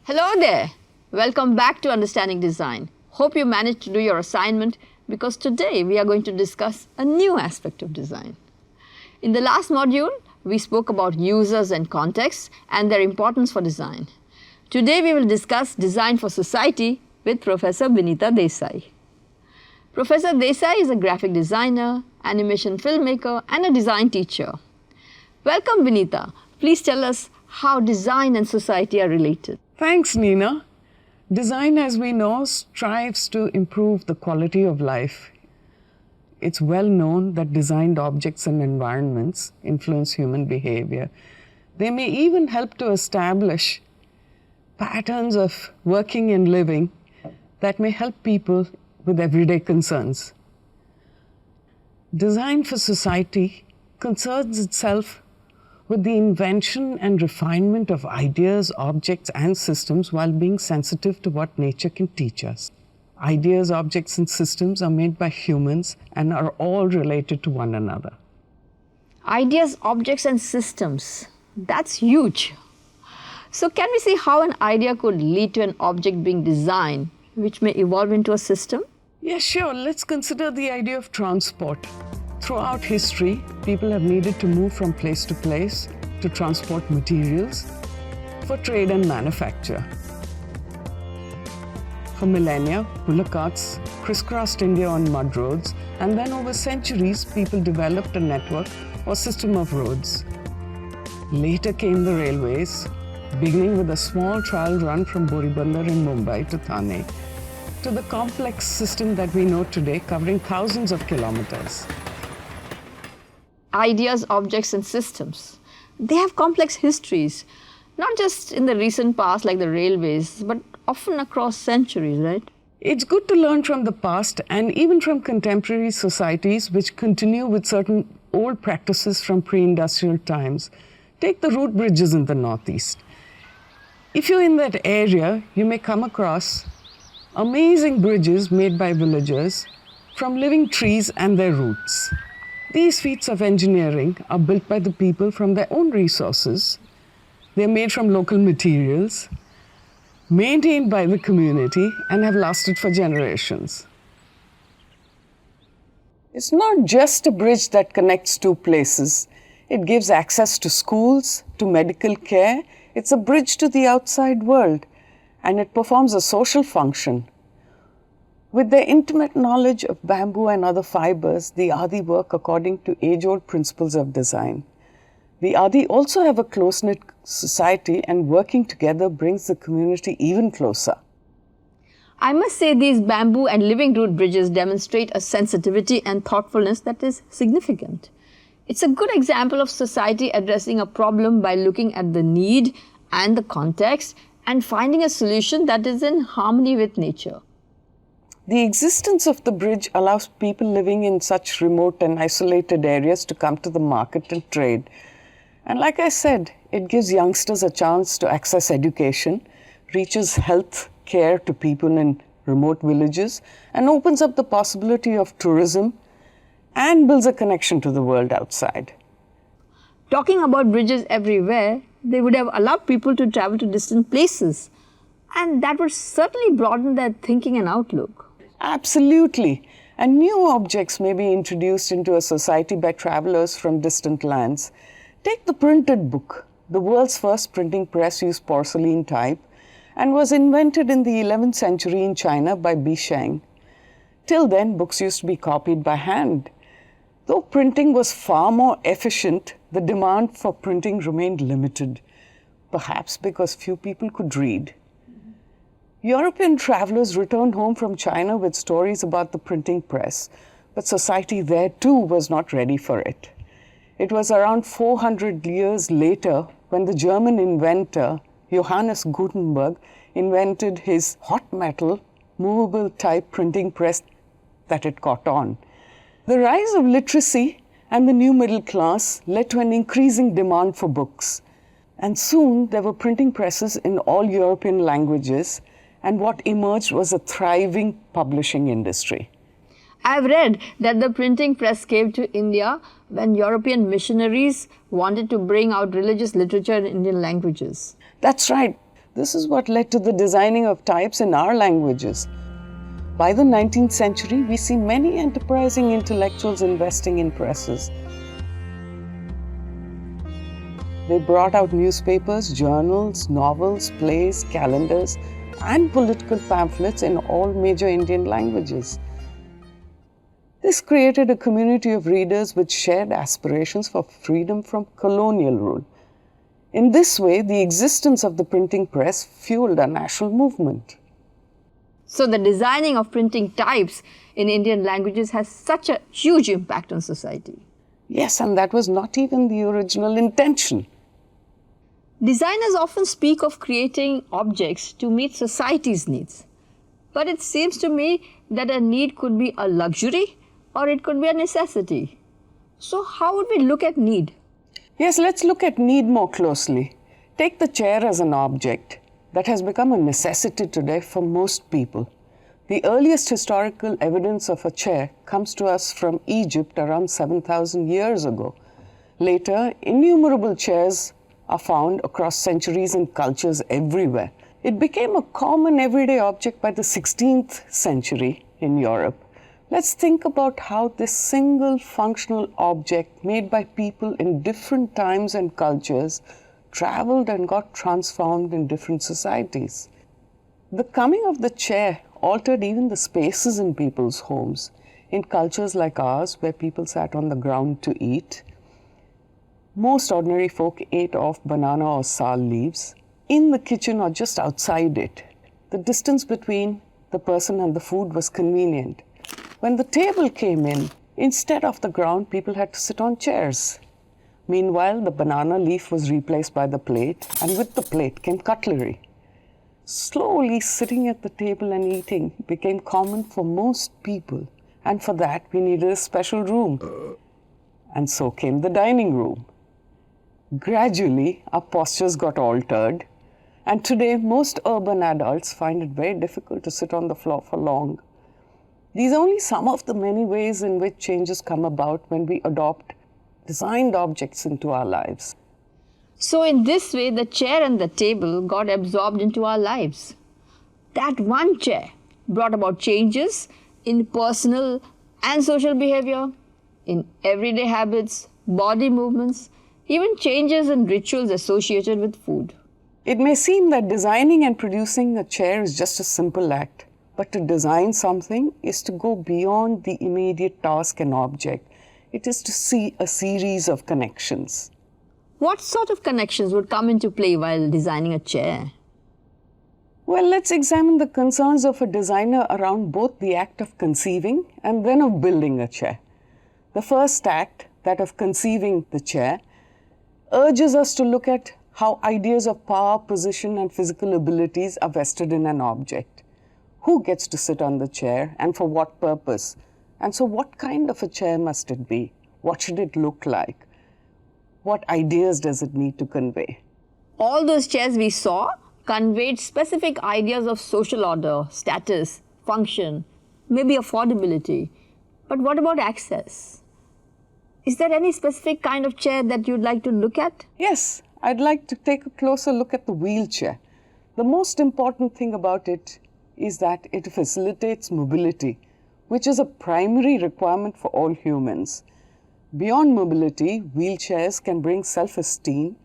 Hello there. Welcome back to Understanding Design. Hope you managed to do your assignment because today we are going to discuss a new aspect of design. In the last module, we spoke about users and contexts and their importance for design. Today we will discuss design for society with Professor Vinita Desai. Professor Desai is a graphic designer, animation filmmaker and a design teacher. Welcome Vinita. Please tell us how design and society are related. Thanks, Nina. Design, as we know, strives to improve the quality of life. It's well known that designed objects and environments influence human behavior. They may even help to establish patterns of working and living that may help people with everyday concerns. Design for society concerns itself with the invention and refinement of ideas, objects, and systems while being sensitive to what nature can teach us. Ideas, objects, and systems are made by humans and are all related to one another. Ideas, objects, and systems. That's huge. So, can we see how an idea could lead to an object being designed, which may evolve into a system? Yes, sure. Let's consider the idea of transport. Throughout history, people have needed to move from place to place to transport materials for trade and manufacture. For millennia, bullock carts crisscrossed India on mud roads, and then over centuries, people developed a network or system of roads. Later came the railways, beginning with a small trial run from Boribandar in Mumbai to Thane, to the complex system that we know today, covering thousands of kilometers. Ideas, objects, and systems. They have complex histories, not just in the recent past like the railways, but often across centuries, right? It's good to learn from the past and even from contemporary societies which continue with certain old practices from pre-industrial times. Take the root bridges in the Northeast. If you're in that area, you may come across amazing bridges made by villagers from living trees and their roots. These feats of engineering are built by the people from their own resources. They're made from local materials, maintained by the community, and have lasted for generations. It's not just a bridge that connects two places. It gives access to schools, to medical care. It's a bridge to the outside world, and it performs a social function. With their intimate knowledge of bamboo and other fibers, the Adi work according to age-old principles of design. The Adi also have a close-knit society, and working together brings the community even closer. I must say these bamboo and living root bridges demonstrate a sensitivity and thoughtfulness that is significant. It's a good example of society addressing a problem by looking at the need and the context and finding a solution that is in harmony with nature. The existence of the bridge allows people living in such remote and isolated areas to come to the market and trade. And like I said, it gives youngsters a chance to access education, reaches health care to people in remote villages, and opens up the possibility of tourism and builds a connection to the world outside. Talking about bridges everywhere, they would have allowed people to travel to distant places, and that would certainly broaden their thinking and outlook. Absolutely. And new objects may be introduced into a society by travelers from distant lands. Take the printed book. The world's first printing press used porcelain type and was invented in the 11th century in China by Bi Sheng. Till then, books used to be copied by hand. Though printing was far more efficient, the demand for printing remained limited, perhaps because few people could read. European travelers returned home from China with stories about the printing press, but society there too was not ready for it. It was around 400 years later when the German inventor Johannes Gutenberg invented his hot metal, movable type printing press that it caught on. The rise of literacy and the new middle class led to an increasing demand for books. And soon there were printing presses in all European languages, and what emerged was a thriving publishing industry. I've read that the printing press came to India when European missionaries wanted to bring out religious literature in Indian languages. That's right. This is what led to the designing of types in our languages. By the 19th century, we see many enterprising intellectuals investing in presses. They brought out newspapers, journals, novels, plays, calendars, and political pamphlets in all major Indian languages. This created a community of readers with shared aspirations for freedom from colonial rule. In this way, the existence of the printing press fueled a national movement. So the designing of printing types in Indian languages has such a huge impact on society. Yes, and that was not even the original intention. Designers often speak of creating objects to meet society's needs. But it seems to me that a need could be a luxury or it could be a necessity. So how would we look at need? Yes, let's look at need more closely. Take the chair as an object that has become a necessity today for most people. The earliest historical evidence of a chair comes to us from Egypt around 7,000 years ago. Later, innumerable chairs are found across centuries and cultures everywhere. It became a common everyday object by the 16th century in Europe. Let's think about how this single functional object made by people in different times and cultures traveled and got transformed in different societies. The coming of the chair altered even the spaces in people's homes. In cultures like ours, where people sat on the ground to eat, most ordinary folk ate off banana or sal leaves, in the kitchen or just outside it. The distance between the person and the food was convenient. When the table came in, instead of the ground, people had to sit on chairs. Meanwhile, the banana leaf was replaced by the plate, and with the plate came cutlery. Slowly, sitting at the table and eating became common for most people, and for that we needed a special room. And so came the dining room. Gradually, our postures got altered, and today most urban adults find it very difficult to sit on the floor for long. These are only some of the many ways in which changes come about when we adopt designed objects into our lives. So in this way, the chair and the table got absorbed into our lives. That one chair brought about changes in personal and social behavior, in everyday habits, body movements, even changes in rituals associated with food. It may seem that designing and producing a chair is just a simple act, but to design something is to go beyond the immediate task and object. It is to see a series of connections. What sort of connections would come into play while designing a chair? Well, let's examine the concerns of a designer around both the act of conceiving and then of building a chair. The first act, that of conceiving the chair, urges us to look at how ideas of power, position, and physical abilities are vested in an object. Who gets to sit on the chair and for what purpose? And so what kind of a chair must it be? What should it look like? What ideas does it need to convey? All those chairs we saw conveyed specific ideas of social order, status, function, maybe affordability. But what about access? Is there any specific kind of chair that you'd like to look at? Yes, I'd like to take a closer look at the wheelchair. The most important thing about it is that it facilitates mobility, which is a primary requirement for all humans. Beyond mobility, wheelchairs can bring self-esteem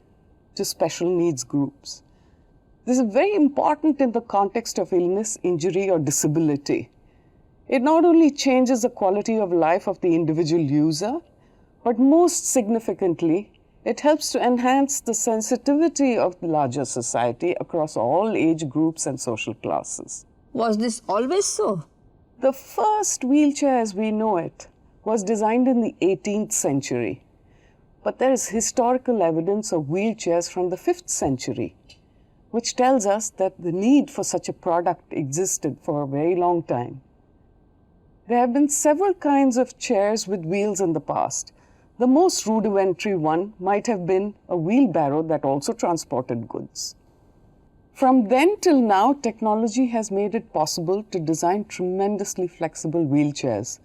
to special needs groups. This is very important in the context of illness, injury, or disability. It not only changes the quality of life of the individual user, but most significantly, it helps to enhance the sensitivity of the larger society across all age groups and social classes. Was this always so? The first wheelchair as we know it was designed in the 18th century, but there is historical evidence of wheelchairs from the 5th century, which tells us that the need for such a product existed for a very long time. There have been several kinds of chairs with wheels in the past. The most rudimentary one might have been a wheelbarrow that also transported goods. From then till now, technology has made it possible to design tremendously flexible wheelchairs.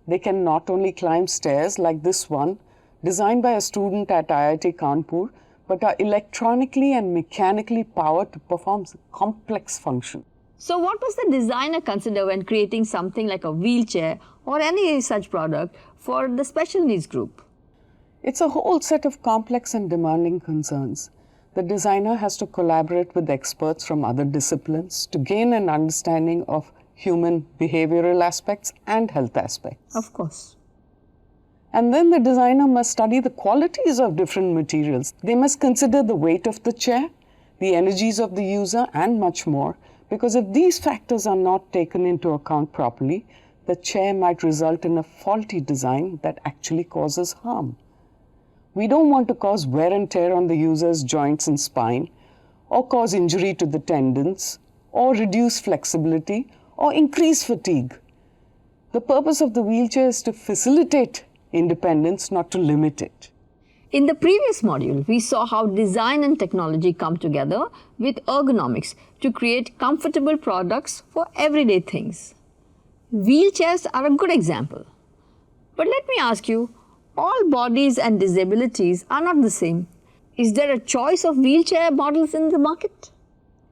They can not only climb stairs like this one, designed by a student at IIT Kanpur, but are electronically and mechanically powered to perform complex functions. So what was the designer consider when creating something like a wheelchair or any such product for the special needs group? It's a whole set of complex and demanding concerns. The designer has to collaborate with experts from other disciplines to gain an understanding of human behavioral aspects and health aspects. Of course. And then the designer must study the qualities of different materials. They must consider the weight of the chair, the energies of the user, and much more, because if these factors are not taken into account properly, the chair might result in a faulty design that actually causes harm. We don't want to cause wear and tear on the user's joints and spine, or cause injury to the tendons, or reduce flexibility, or increase fatigue. The purpose of the wheelchair is to facilitate independence, not to limit it. In the previous module, we saw how design and technology come together with ergonomics to create comfortable products for everyday things. Wheelchairs are a good example. But let me ask you, all bodies and disabilities are not the same. Is there a choice of wheelchair models in the market?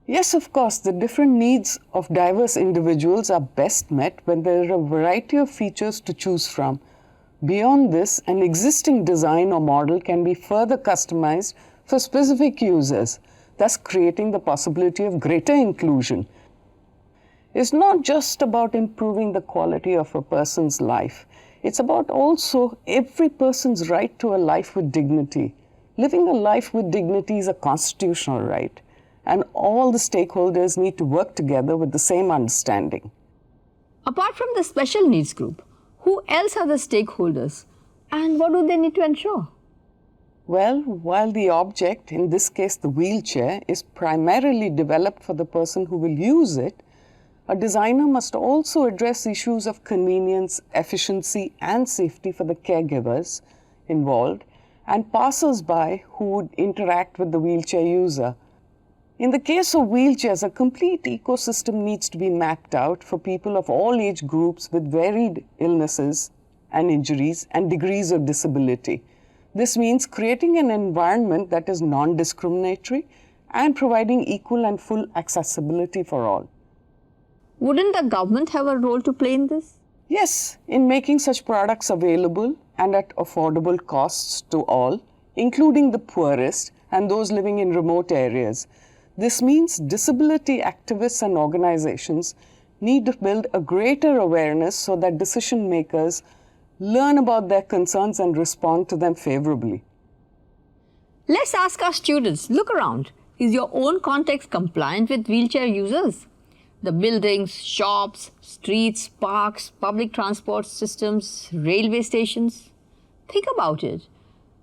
Yes, of course, the different needs of diverse individuals are best met when there are a variety of features to choose from. Beyond this, an existing design or model can be further customized for specific users, thus creating the possibility of greater inclusion. It's not just about improving the quality of a person's life. It's about also every person's right to a life with dignity. Living a life with dignity is a constitutional right, and all the stakeholders need to work together with the same understanding. Apart from the special needs group, who else are the stakeholders and what do they need to ensure? Well, while the object, in this case the wheelchair, is primarily developed for the person who will use it, a designer must also address issues of convenience, efficiency, and safety for the caregivers involved and passers-by who would interact with the wheelchair user. In the case of wheelchairs, a complete ecosystem needs to be mapped out for people of all age groups with varied illnesses and injuries and degrees of disability. This means creating an environment that is non-discriminatory and providing equal and full accessibility for all. Wouldn't the government have a role to play in this? Yes, in making such products available and at affordable costs to all, including the poorest and those living in remote areas. This means disability activists and organizations need to build a greater awareness so that decision makers learn about their concerns and respond to them favorably. Let's ask our students, look around. Is your own context compliant with wheelchair users? The buildings, shops, streets, parks, public transport systems, railway stations. Think about it.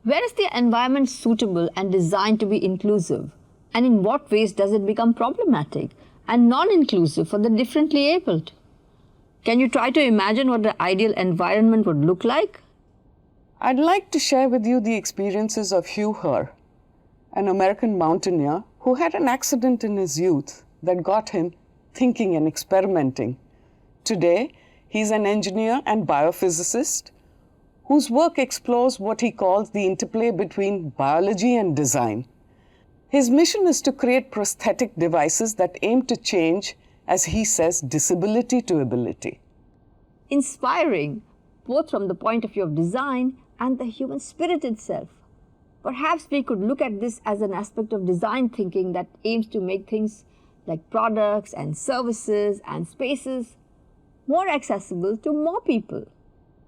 Where is the environment suitable and designed to be inclusive? And in what ways does it become problematic and non-inclusive for the differently abled? Can you try to imagine what the ideal environment would look like? I'd like to share with you the experiences of Hugh Herr, an American mountaineer who had an accident in his youth that got him thinking and experimenting. Today, he's an engineer and biophysicist whose work explores what he calls the interplay between biology and design. His mission is to create prosthetic devices that aim to change, as he says, disability to ability. Inspiring, both from the point of view of design and the human spirit itself. Perhaps we could look at this as an aspect of design thinking that aims to make things like products and services and spaces more accessible to more people.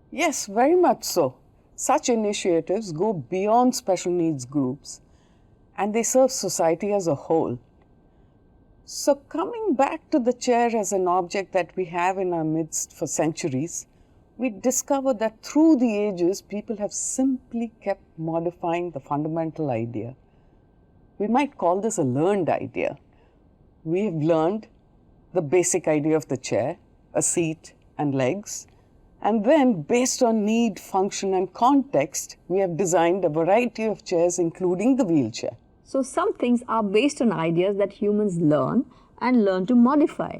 Yes, very much so. Such initiatives go beyond special needs groups and they serve society as a whole. So coming back to the chair as an object that we have in our midst for centuries, we discover that through the ages, people have simply kept modifying the fundamental idea. We might call this a learned idea. We have learned the basic idea of the chair, a seat and legs, and then based on need, function and context, we have designed a variety of chairs including the wheelchair. So some things are based on ideas that humans learn and learn to modify.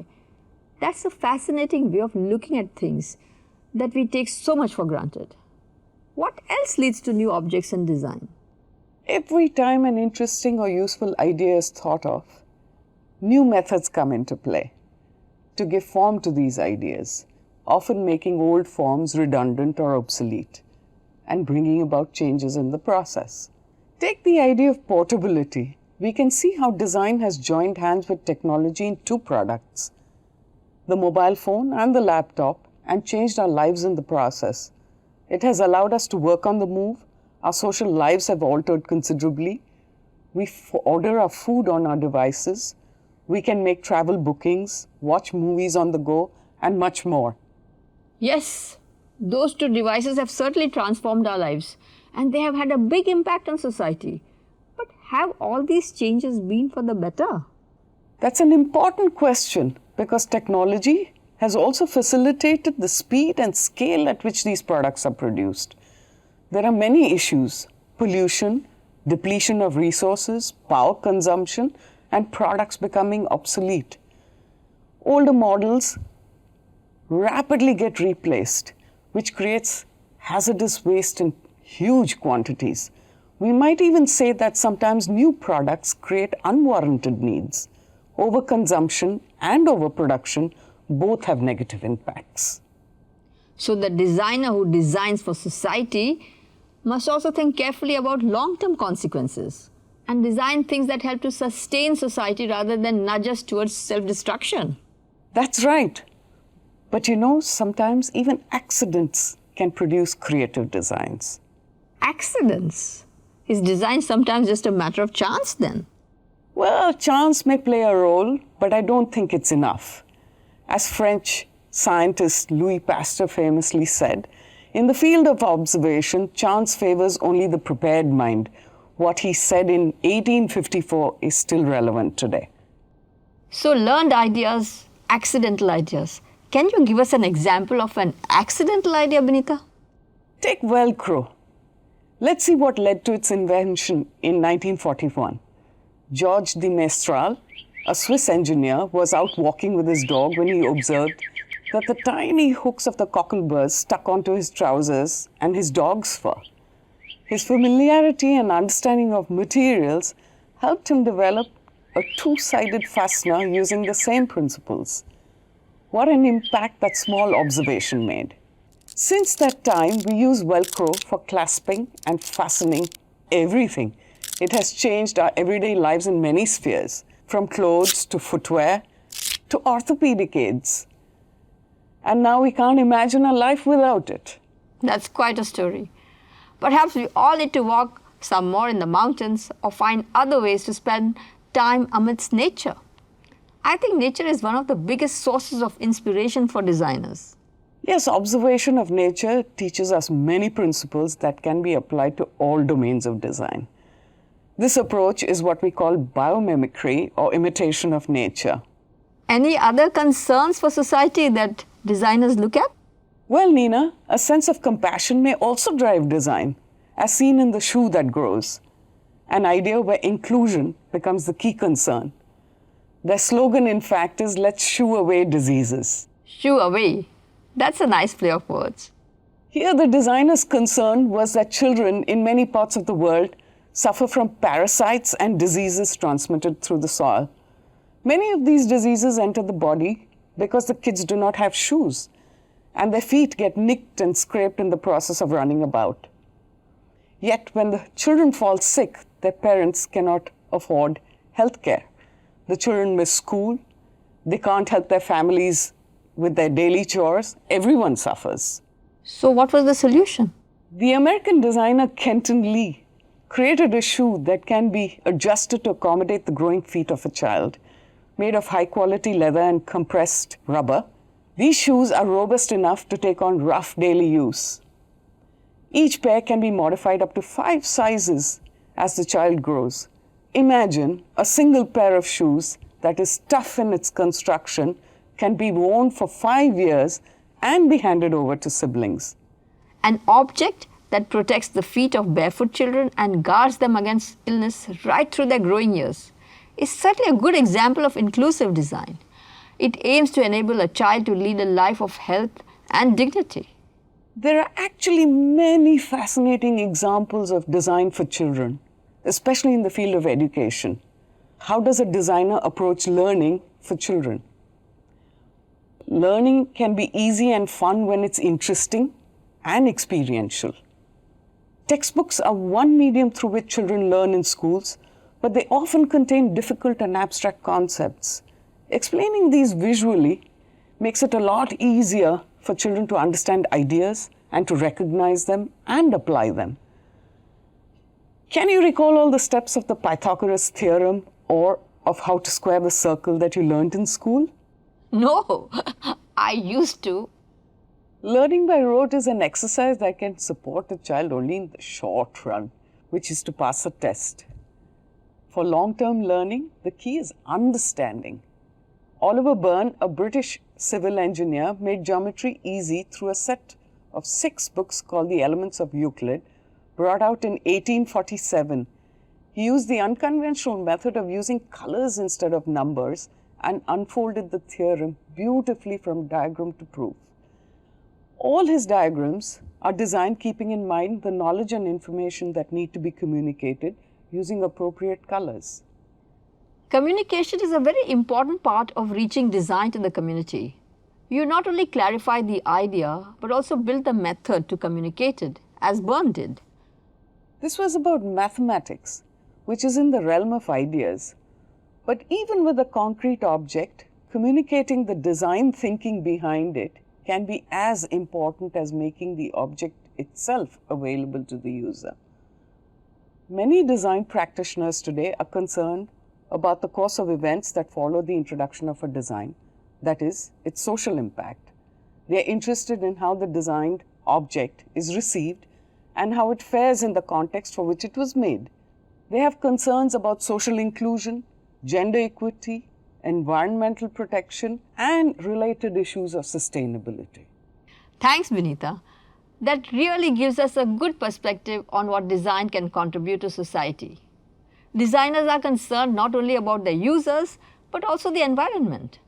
That's a fascinating way of looking at things that we take so much for granted. What else leads to new objects and design? Every time an interesting or useful idea is thought of, new methods come into play to give form to these ideas, often making old forms redundant or obsolete and bringing about changes in the process. Take the idea of portability. We can see how design has joined hands with technology in two products, the mobile phone and the laptop, and changed our lives in the process. It has allowed us to work on the move. Our social lives have altered considerably. We order our food on our devices. We can make travel bookings, watch movies on the go, and much more. Yes, those two devices have certainly transformed our lives and they have had a big impact on society. But have all these changes been for the better? That's an important question because technology has also facilitated the speed and scale at which these products are produced. There are many issues: pollution, depletion of resources, power consumption, and products becoming obsolete. Older models rapidly get replaced, which creates hazardous waste in huge quantities. We might even say that sometimes new products create unwarranted needs. Overconsumption and overproduction both have negative impacts. So the designer who designs for society must also think carefully about long-term consequences and design things that help to sustain society rather than nudge us towards self-destruction. That's right. But sometimes even accidents can produce creative designs. Accidents? Is design sometimes just a matter of chance then? Well, chance may play a role, but I don't think it's enough. As French scientist Louis Pasteur famously said, in the field of observation, chance favors only the prepared mind. What he said in 1854 is still relevant today. So learned ideas, accidental ideas. Can you give us an example of an accidental idea, Binita? Take Velcro. Let's see what led to its invention in 1941. Georges de Mestral, a Swiss engineer, was out walking with his dog when he observed that the tiny hooks of the cockleburs stuck onto his trousers and his dog's fur. His familiarity and understanding of materials helped him develop a two-sided fastener using the same principles. What an impact that small observation made. Since that time, we use Velcro for clasping and fastening everything. It has changed our everyday lives in many spheres, from clothes to footwear to orthopedic aids. And now we can't imagine a life without it. That's quite a story. Perhaps we all need to walk some more in the mountains or find other ways to spend time amidst nature. I think nature is one of the biggest sources of inspiration for designers. Yes, observation of nature teaches us many principles that can be applied to all domains of design. This approach is what we call biomimicry or imitation of nature. Any other concerns for society that designers look at? Well, Nina, a sense of compassion may also drive design, as seen in the shoe that grows, an idea where inclusion becomes the key concern. Their slogan, in fact, is "Let's shoo away diseases." Shoo away. That's a nice play of words. Here, the designer's concern was that children in many parts of the world suffer from parasites and diseases transmitted through the soil. Many of these diseases enter the body because the kids do not have shoes, and their feet get nicked and scraped in the process of running about. Yet, when the children fall sick, their parents cannot afford health care. The children miss school, they can't help their families with their daily chores, everyone suffers. So what was the solution? The American designer Kenton Lee created a shoe that can be adjusted to accommodate the growing feet of a child, made of high-quality leather and compressed rubber. These shoes are robust enough to take on rough daily use. Each pair can be modified up to 5 sizes as the child grows. Imagine a single pair of shoes that is tough in its construction can be worn for 5 years and be handed over to siblings. An object that protects the feet of barefoot children and guards them against illness right through their growing years is certainly a good example of inclusive design. It aims to enable a child to lead a life of health and dignity. There are actually many fascinating examples of design for children. especially in the field of education. How does a designer approach learning for children? Learning can be easy and fun when it's interesting and experiential. Textbooks are one medium through which children learn in schools, but they often contain difficult and abstract concepts. Explaining these visually makes it a lot easier for children to understand ideas and to recognize them and apply them. Can you recall all the steps of the Pythagoras theorem or of how to square the circle that you learned in school? No, I used to. Learning by rote is an exercise that can support a child only in the short run, which is to pass a test. For long-term learning, the key is understanding. Oliver Byrne, a British civil engineer, made geometry easy through a set of 6 books called The Elements of Euclid, brought out in 1847. He used the unconventional method of using colors instead of numbers and unfolded the theorem beautifully from diagram to proof. All his diagrams are designed keeping in mind the knowledge and information that need to be communicated using appropriate colors. Communication is a very important part of reaching design to the community. You not only clarify the idea, but also build the method to communicate it, as Byrne did. This was about mathematics, which is in the realm of ideas. But even with a concrete object, communicating the design thinking behind it can be as important as making the object itself available to the user. Many design practitioners today are concerned about the course of events that follow the introduction of a design, that is, its social impact. They are interested in how the designed object is received and how it fares in the context for which it was made. They have concerns about social inclusion, gender equity, environmental protection, and related issues of sustainability. Thanks, Vinita. That really gives us a good perspective on what design can contribute to society. Designers are concerned not only about their users, but also the environment.